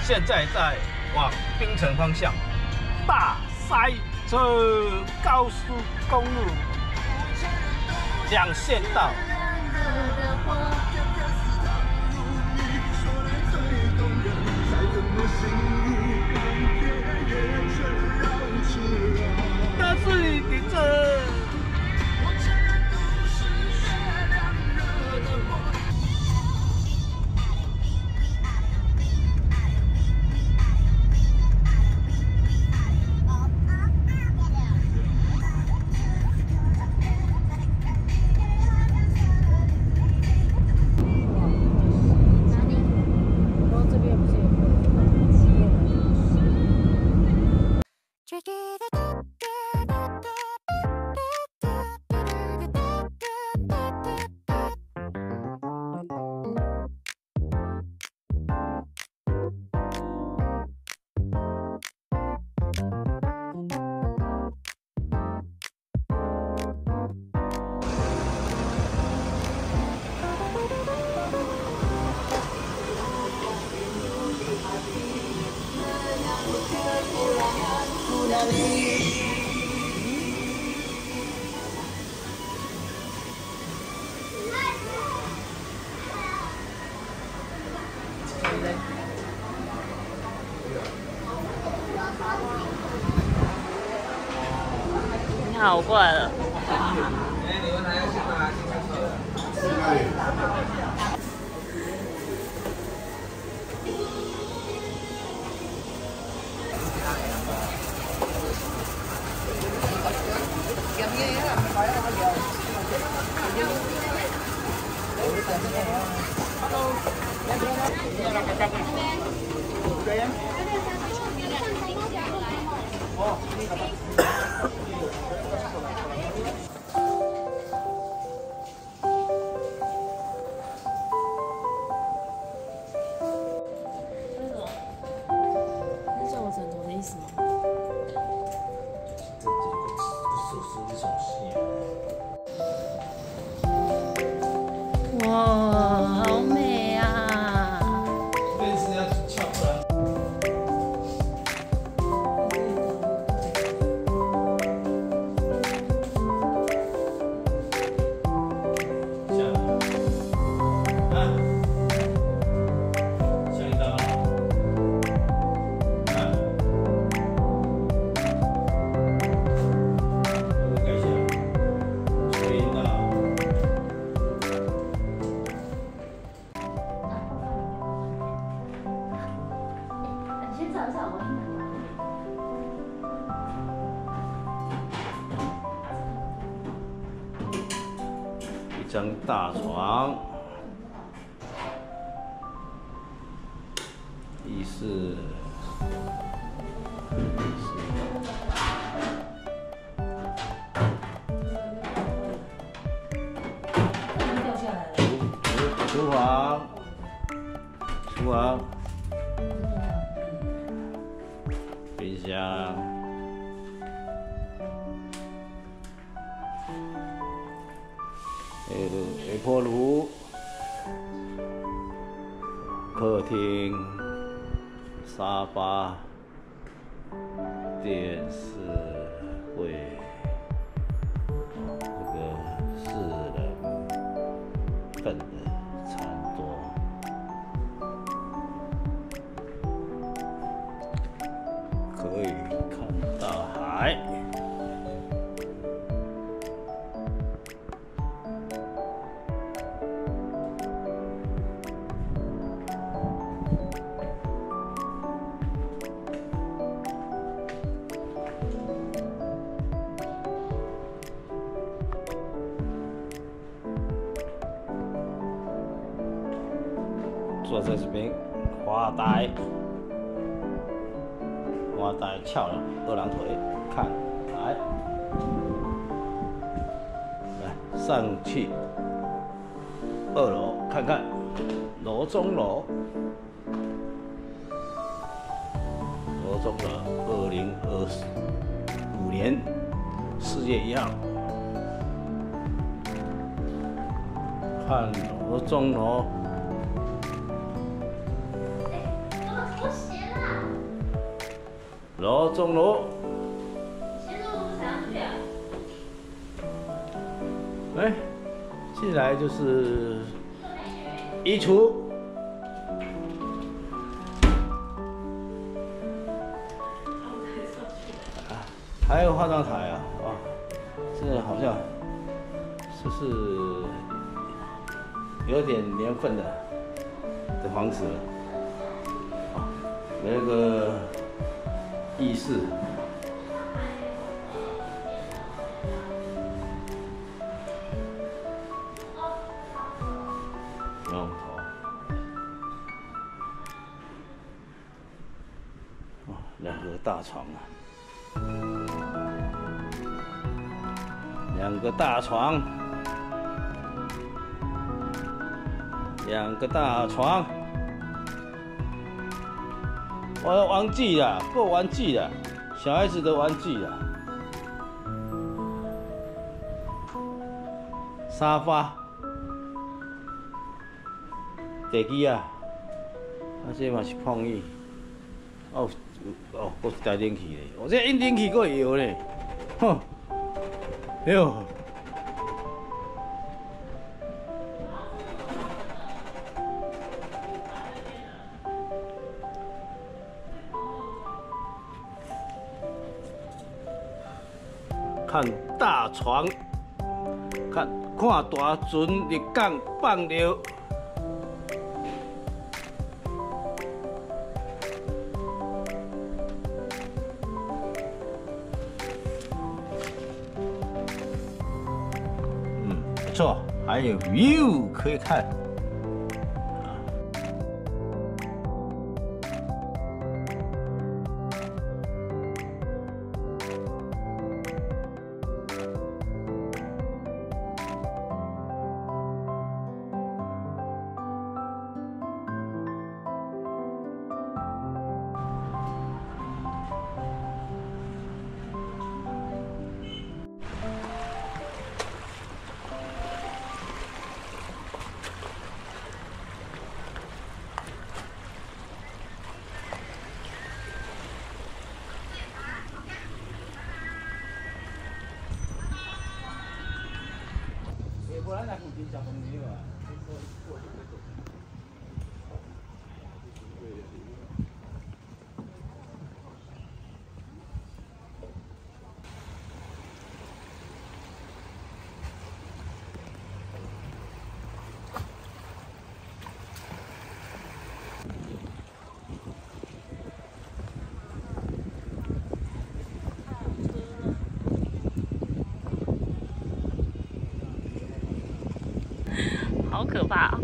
现在在往槟城方向，大塞车，高速公路2线道。大水的这。 你好，我过来了。哇，好美啊！这边是要翘过来。下一道。改一下。吹到。 一张大床，浴室，厨房，冰箱。 微波炉、客厅、沙发、电视柜，这个4人份的餐桌，可以看到海。 坐在这边发呆，翘了2郎腿，看，来上去2楼看看楼中楼的2025年世界1号，看楼中楼。我鞋。楼中楼。先入上去啊！哎，进来就是衣橱。还有化妆台啊，哇，这好像是有点年份的房子了。啊，有一个浴室，龙头，啊，两个大床啊。两个大床，两个大床，我的玩具啦，够玩具啦，小孩子的玩具啦，沙发，地基啊，这嘛是碰椅，哦，搁一台冷气咧，我这引冷气搁会摇咧，哼。哎呦！看大床，看大船入港放流。不错，还有 view 可以看。不然在附近交通没有啊。好可怕啊！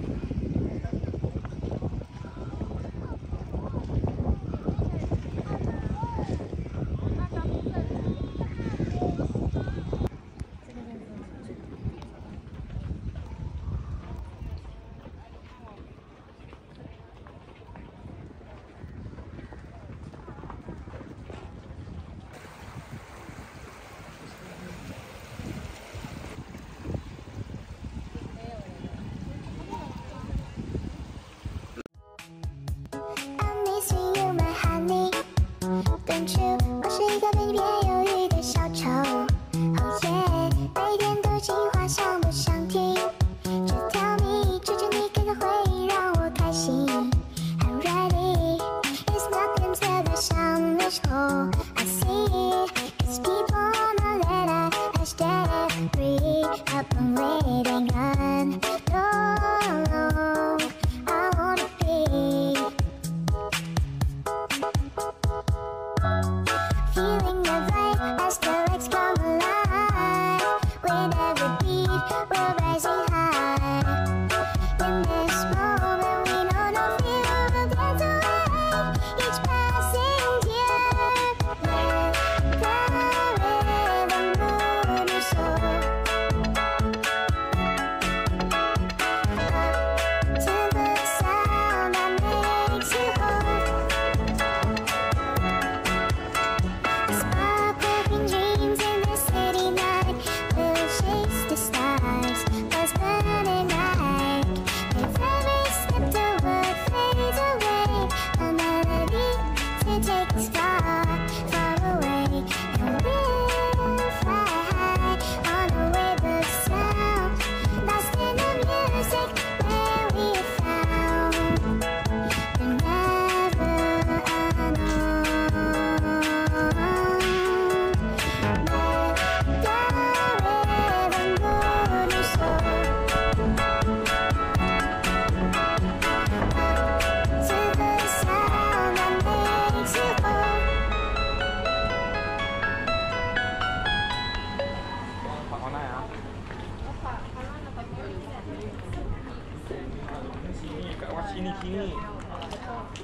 这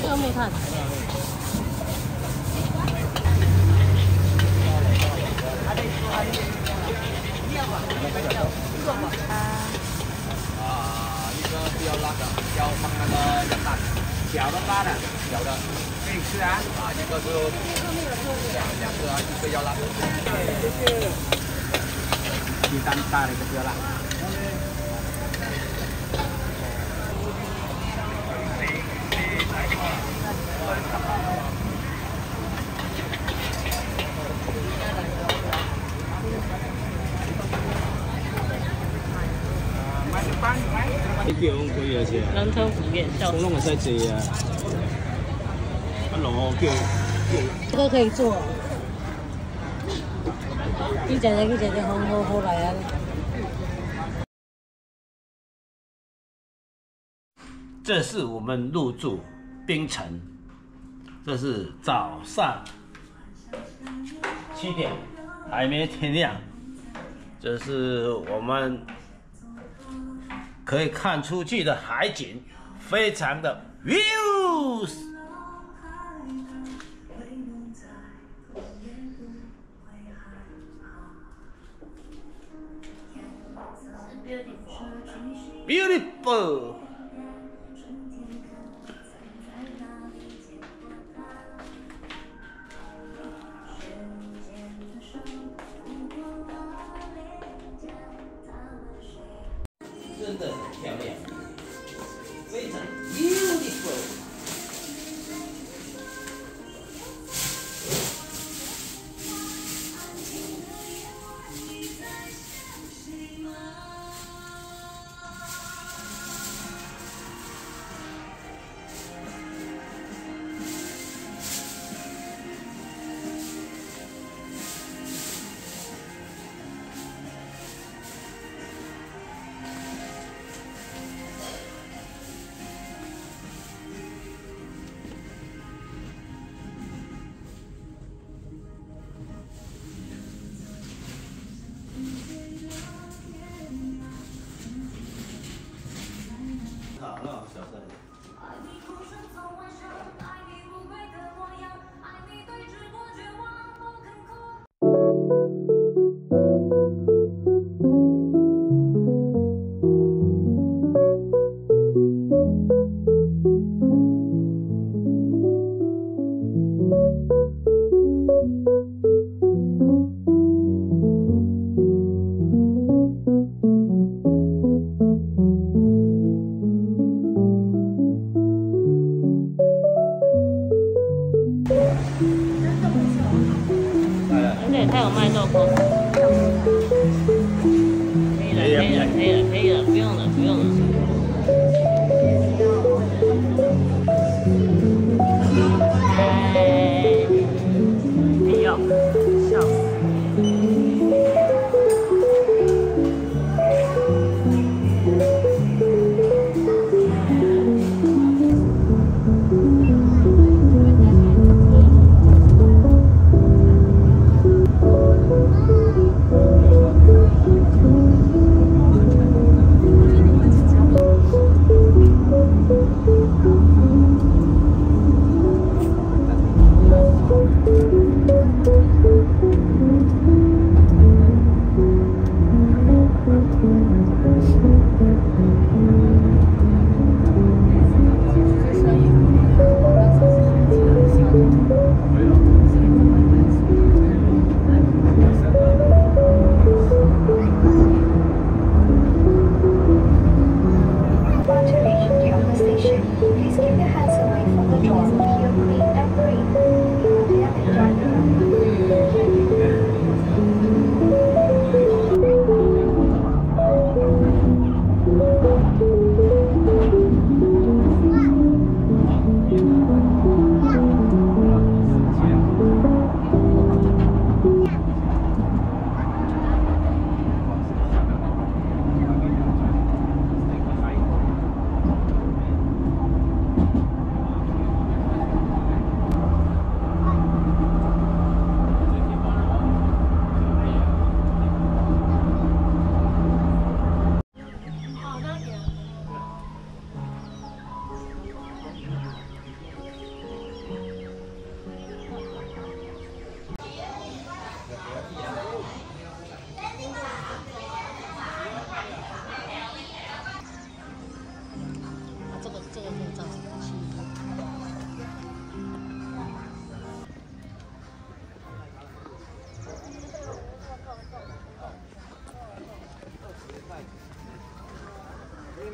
个没看。一个不要辣的，要放那个羊蛋，小的辣的，小的可以吃啊。一个是两个，一个要辣。鸡蛋大的一个不要辣。你叫我可以啊，是啊。人头虎眼笑。我拢会使坐啊。啊，龙叫。这个可以做。你姐姐好来啊！这是我们入住槟城，这是早上7点，还没天亮。这是我们可以看出去的海景，非常的 views。Beautiful。真的很漂亮，非常 beautiful。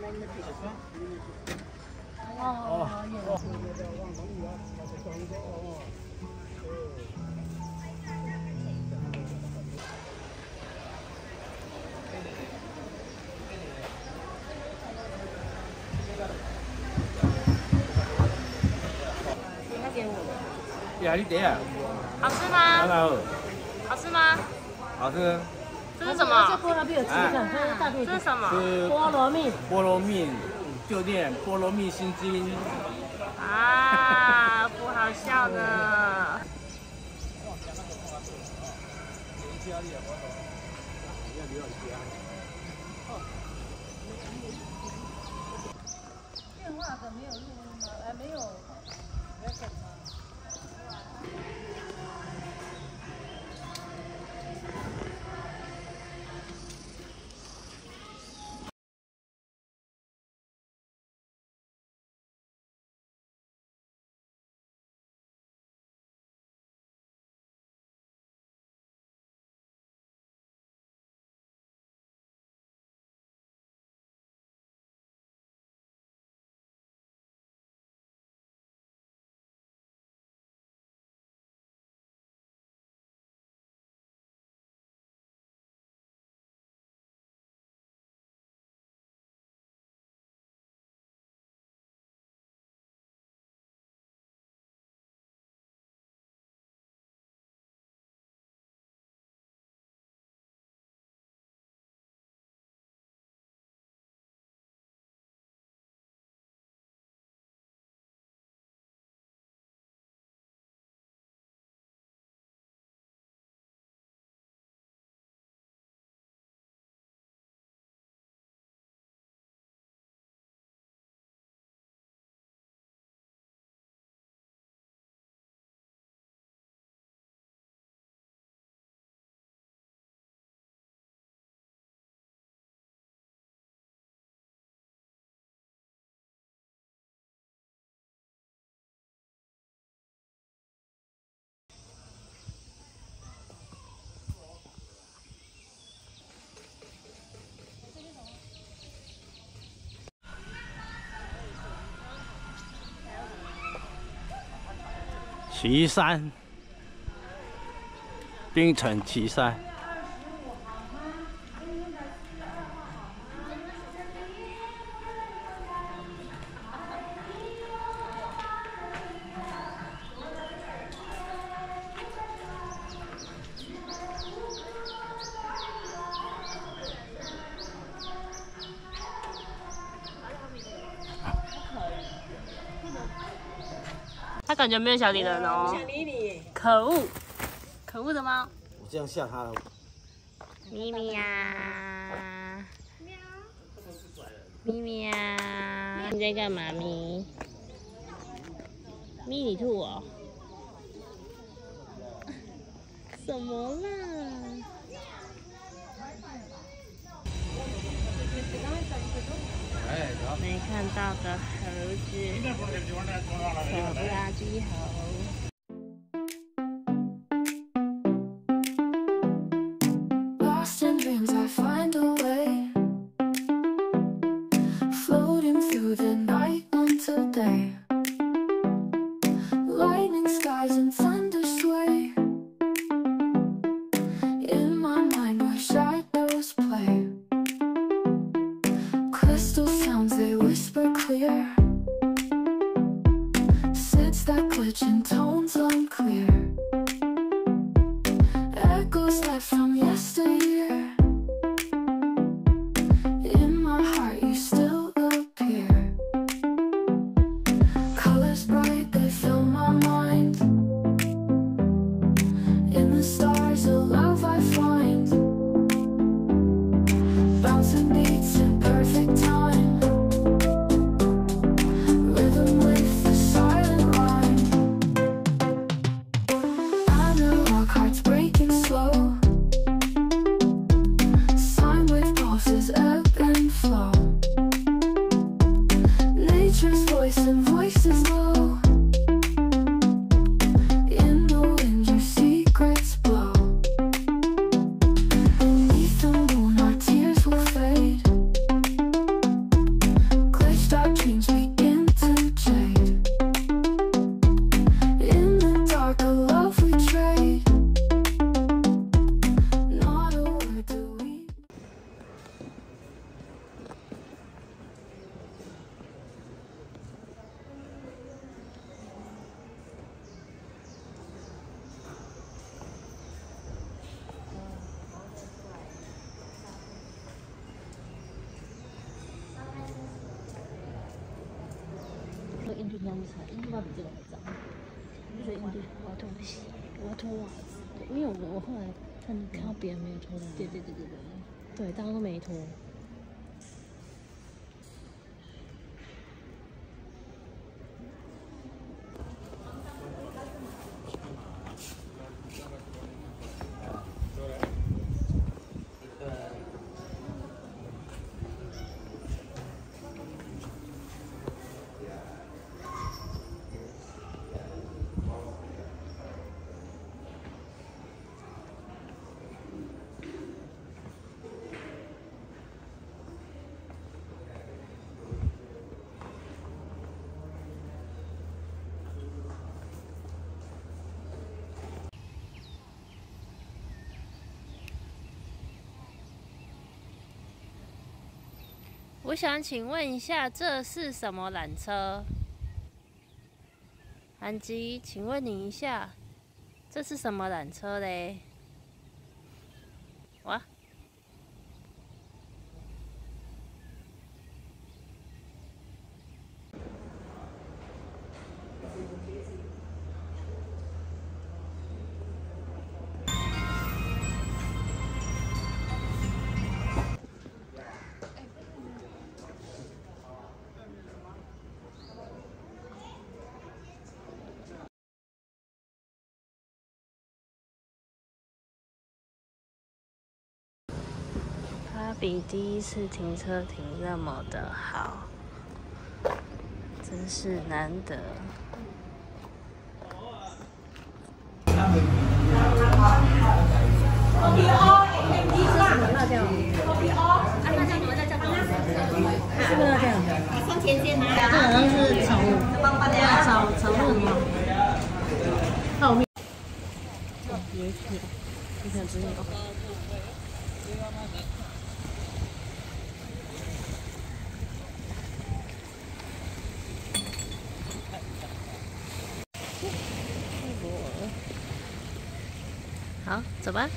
他给我的。呀，你点啊？好吃吗？好。好吃吗？好吃。这是什么？菠萝蜜有吃的，它是大肚子。这是什么？是菠萝蜜。菠萝蜜，就念菠萝蜜心经。啊，不好笑的。电话的没有录音吗？没有。旗山，冰城旗山。他感觉没有想理人哦。不想理你。可恶，可恶的猫。我这样吓它了。咪咪呀，咪咪呀，你在干嘛咪？咪你吐哦？什么啦？没看到的猴子，可不拉几猴。Lost in dreams, I find a way, floating through the night into day. Lightning skies and thunder sway. In my mind, where shadows play. Crystal sounds, they whisper clear. Sits that glitch in tones unclear. Echoes left from yesteryear. In my heart you still appear. Colors bright, they fill my mind. In the stars a love I find. Bouncing beats in perfect time. Rhythm with the silent rhyme. Analog hearts breaking slow. Sign with pulses ebb and flow. Nature's voice and voices low. In the wind your secrets blow. Beneath the moon our tears will fade. 样子才，印度吧比这个还脏。我觉得印度，我要脱鞋，我要脱袜子，因为我后来看到别人没有脱的。对。对，大家都没脱。我想请问一下，这是什么缆车？安吉，请问你一下，这是什么缆车嘞？哇！它比第一次停车停那么的好，真是难得。辣椒，辣椒怎么在这？这个辣椒，上前线拿。这好像是炒肉吗？泡面。有一些，你想吃有。好，走吧。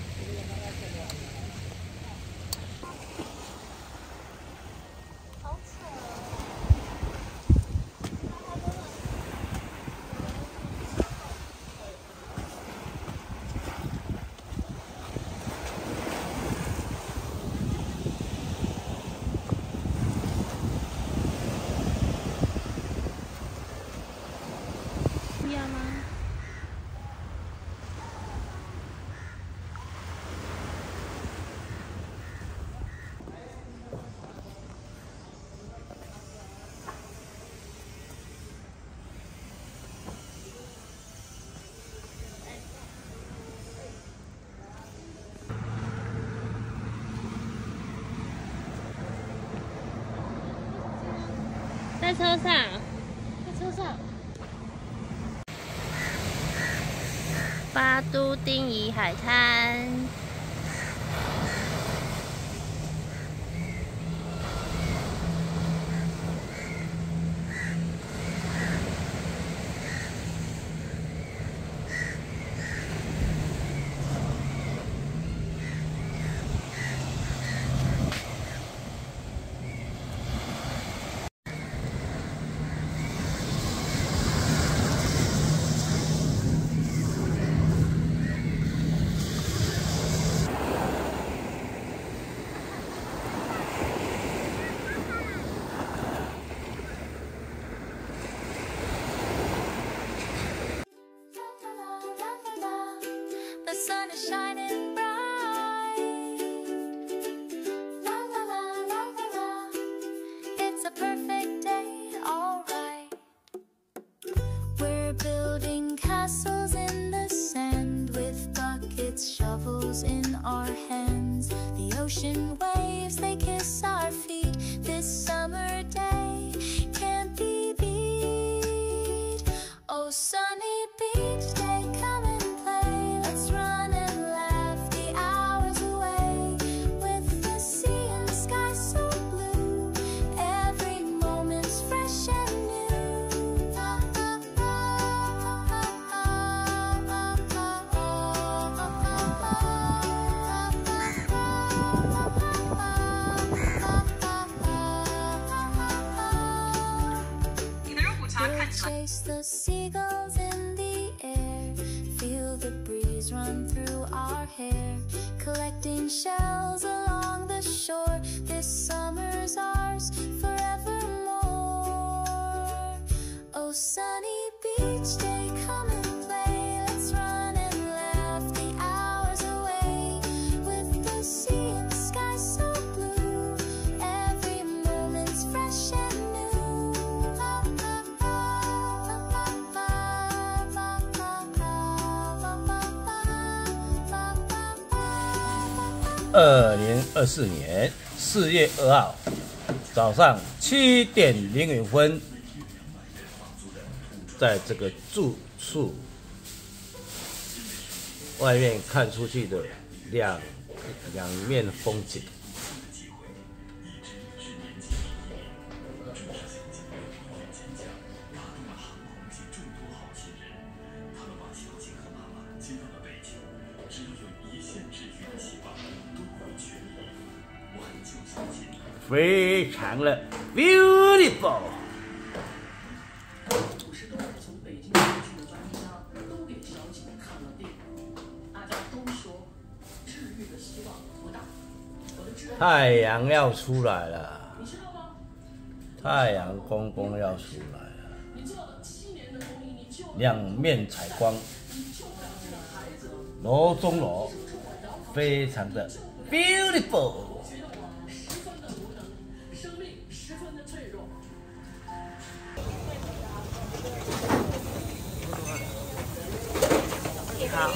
要吗？在车上，巴都丁仪海滩。The sun is shining bright. La la la la la la. It's a perfect day, alright. We're building castles in the sand with buckets, shovels in our hands. The ocean waves, they kiss our feet. This summer day can't be beat. Oh, sunny beach day, come and play. Let's run and laugh. the seagulls in the air. Feel the breeze run through our hair. Collecting shells along the shore. This summer's ours forevermore. Oh, sunny beach day, come and play. Let's run and laugh the hours away. With the sea and sky so blue, every moment's fresh and new. 2024年4月2号早上7点01分，在这个住宿外面看出去的两面风景。非常的 beautiful。太阳要出来了，太阳公公要出来了，两面采光，楼中楼，非常的 beautiful。好。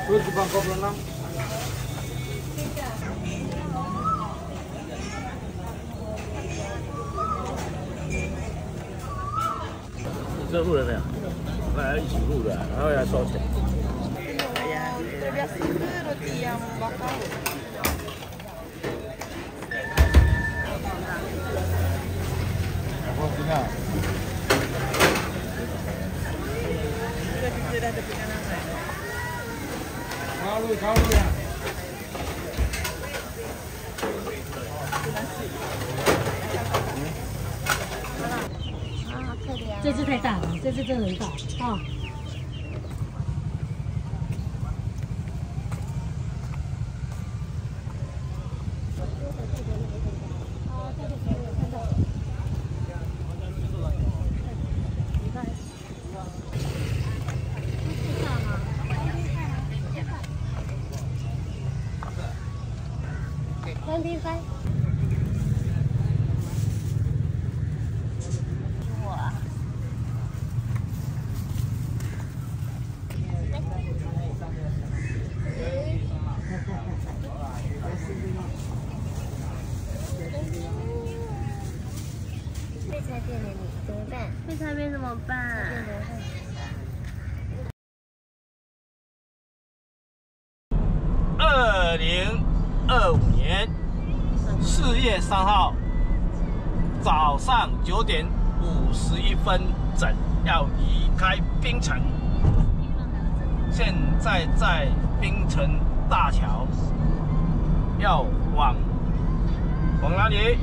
Di Bangkok 6.这录了没有？大家一起录的，然后来收钱。考虑啊！这只太大了，这只真的很大啊！3.3。废柴店的你怎么办？废柴店怎么办？2025年4月3号早上9点51分整要离开槟城，现在在槟城大桥，要往哪里？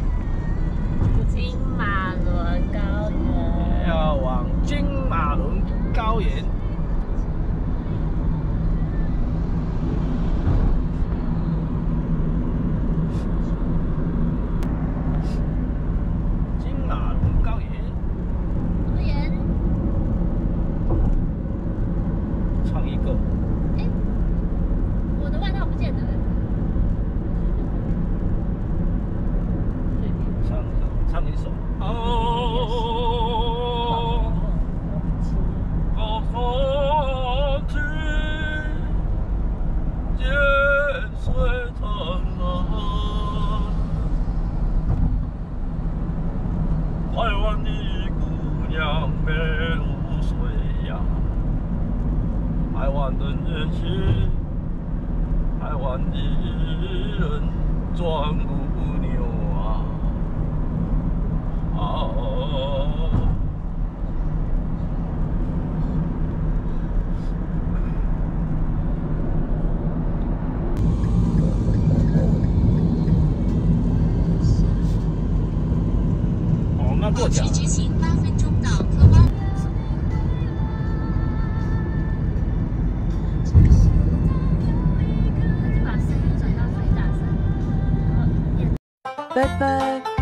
金马伦高原。要往金马伦高原。台湾的人壮如牛啊！哦，那过桥。执行8分钟到科湾。把声音转到最大声，然后拜拜。